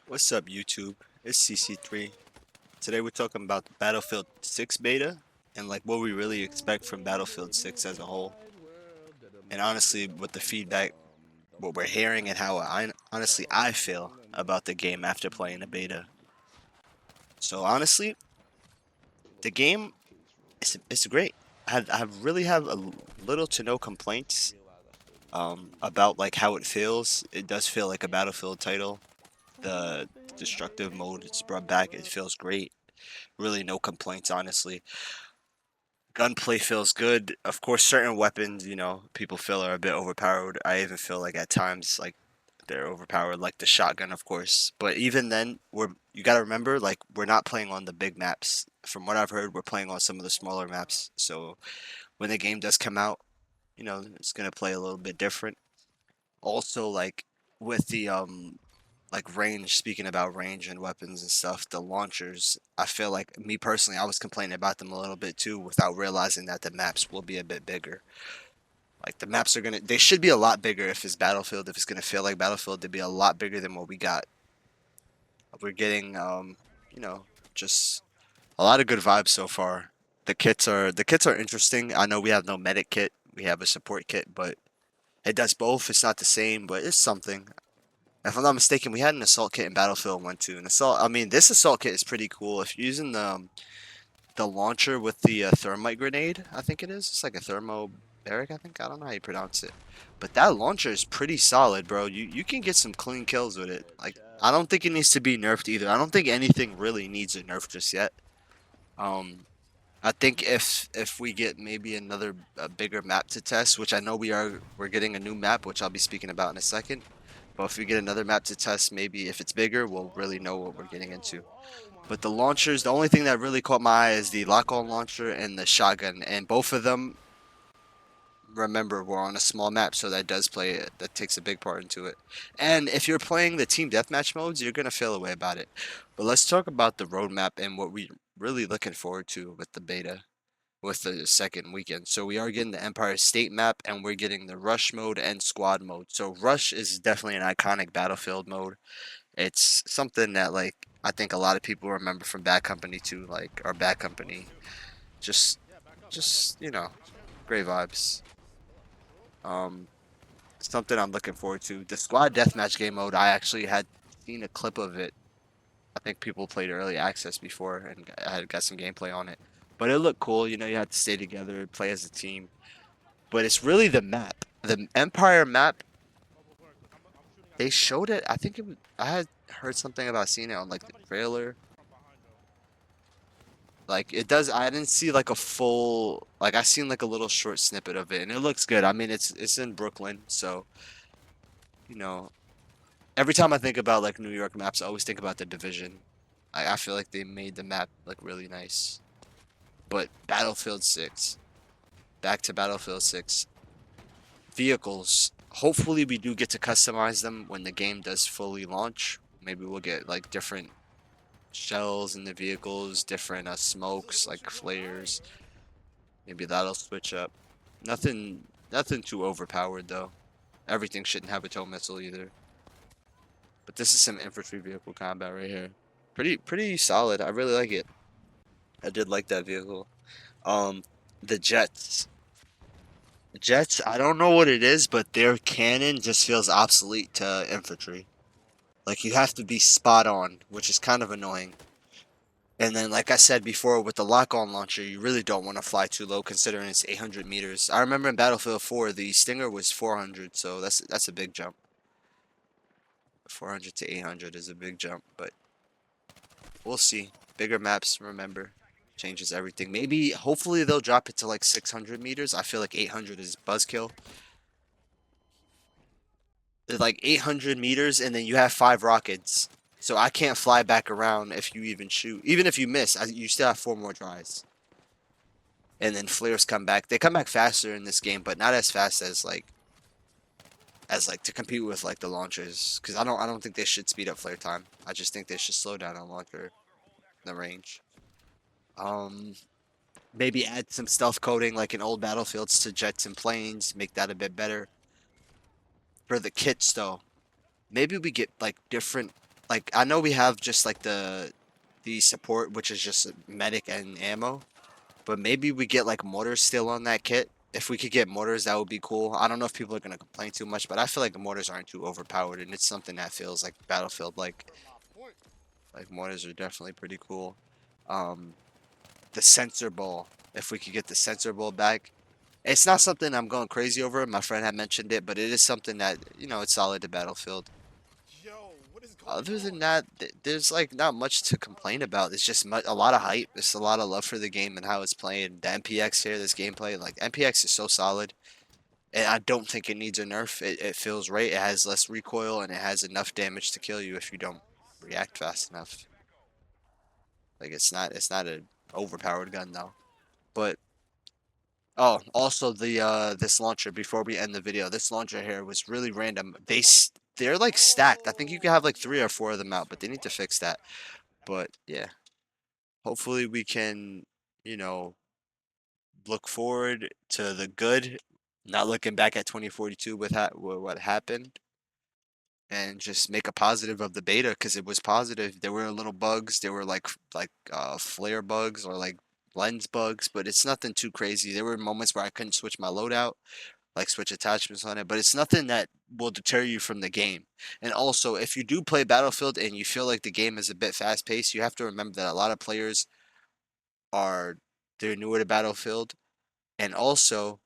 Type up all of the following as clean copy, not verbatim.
What's up, YouTube? It's CC3. Today we're talking about the Battlefield 6 beta and like what we really expect from Battlefield 6 as a whole. And honestly, with the feedback, what we're hearing and how I feel about the game after playing the beta. So honestly, the game it's great. I really have a little to no complaints about like how it feels. It does feel like a Battlefield title. The destructive mode it's brought back, it feels great. Really no complaints, honestly. Gunplay feels good. Of course, certain weapons, people feel are a bit overpowered. I even feel like at times, like they're overpowered, like the shotgun, of course. But even then, you gotta remember, like we're not playing on the big maps. From what I've heard, we're playing on some of the smaller maps. So when the game does come out, it's gonna play a little bit different. Also, like with the like range, speaking about range and weapons and stuff, the launchers, I feel like me personally, I was complaining about them a little bit too without realizing that the maps will be a bit bigger. Like the maps they should be a lot bigger if it's Battlefield, if it's gonna feel like Battlefield, to be a lot bigger than what we got. We're getting, you know, just a lot of good vibes so far. The kits are interesting. I know we have no medic kit, we have a support kit, but it does both. It's not the same, but it's something. If I'm not mistaken, we had an assault kit in Battlefield 1 too. I mean, this assault kit is pretty cool. If you're using the launcher with the thermite grenade, I think it is. It's like a thermobaric, I think. I don't know how you pronounce it. But that launcher is pretty solid, bro. You can get some clean kills with it. Like, I don't think it needs to be nerfed either. I don't think anything really needs a nerf just yet. Um, I think if we get maybe another bigger map to test, which I know we're getting a new map, which I'll be speaking about in a second. But if we get another map to test, maybe if it's bigger, we'll really know what we're getting into. But the launchers, the only thing that really caught my eye is the lock-on launcher and the shotgun, and both of them, remember, we're on a small map, so that takes a big part into it. And if you're playing the team deathmatch modes, you're gonna feel a way about it. But let's talk about the roadmap and what we're really looking forward to with the beta, with the second weekend. So we are getting the Empire State map, and we're getting the Rush mode and Squad mode. So Rush is definitely an iconic Battlefield mode. It's something that like I think a lot of people remember from Bad Company too, like or Bad Company. Just just great vibes. Um Something I'm looking forward to. The squad deathmatch game mode, I actually had seen a clip of it. I think people played early access before and I had got some gameplay on it. But it looked cool, you have to stay together, play as a team. But it's really the map. The Empire map, they showed it. I think I had heard something about seeing it on like the trailer. Like it does. I didn't see like a full. Like I seen like a little short snippet of it, and it looks good. I mean, it's in Brooklyn, so you know. Every time I think about like New York maps, I always think about the Division. I feel like they made the map like really nice. But Battlefield 6, back to Battlefield 6, vehicles. Hopefully, we do get to customize them when the game does fully launch. Maybe we'll get like different shells in the vehicles, different smokes like flares. Maybe that'll switch up. Nothing too overpowered though. Everything shouldn't have a tow missile either. But this is some infantry vehicle combat right here. Pretty solid. I really like it. I did like that vehicle. Um, the jets. Jets, I don't know what it is, but their cannon just feels obsolete to infantry. Like you have to be spot on, which is kind of annoying. And then, like I said before, with the lock-on launcher, you really don't want to fly too low, considering it's 800 meters. I remember in Battlefield 4, the Stinger was 400, so that's a big jump. 400 to 800 is a big jump, but we'll see. Bigger maps, remember, changes everything. Maybe, hopefully, they'll drop it to like 600 meters. I feel like 800 is buzzkill. It's like 800 meters, and then you have 5 rockets. So I can't fly back around if you even shoot. Even if you miss, you still have 4 more tries. And then flares come back. They come back faster in this game, but not as fast as like to compete with like the launchers. Because I don't think they should speed up flare time. I just think they should slow down on launcher the range. Um, Maybe add some stealth coding like in old battlefields to jets and planes. Make that a bit better. For the kits though, maybe we get like different, like I know we have just like the support, which is just medic and ammo, but maybe we get like mortars still on that kit. If we could get mortars, that would be cool. I don't know if people are gonna complain too much, but I feel like the mortars aren't too overpowered, and it's something that feels like Battlefield. Like mortars are definitely pretty cool. Um, the sensor ball. If we could get the sensor ball back, it's not something I'm going crazy over. My friend had mentioned it, but it is something that it's solid to Battlefield. Other than that, there's like not much to complain about. It's just a lot of hype. It's a lot of love for the game and how it's playing. The MPX here, this gameplay, like MPX is so solid, and I don't think it needs a nerf. It feels right. It has less recoil and it has enough damage to kill you if you don't react fast enough. Like it's not a overpowered gun though. But oh, also this launcher before we end the video, this launcher here was really random. They're like stacked. I think you can have like 3 or 4 of them out, but they need to fix that. But yeah, hopefully we can, you know, look forward to the good, not looking back at 2042 with what happened, and just make a positive of the beta because it was positive. There were little bugs. There were like flare bugs or like lens bugs, but it's nothing too crazy. There were moments where I couldn't switch my loadout, like switch attachments on it, but it's nothing that will deter you from the game. And also, if you do play Battlefield and you feel like the game is a bit fast paced, you have to remember that a lot of players are they're newer to Battlefield, and also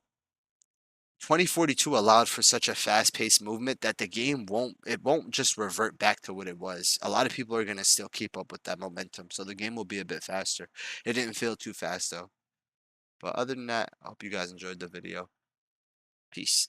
2042 allowed for such a fast-paced movement that the game won't just revert back to what it was. A lot of people are going to still keep up with that momentum, so the game will be a bit faster. It didn't feel too fast though. But other than that, I hope you guys enjoyed the video. Peace.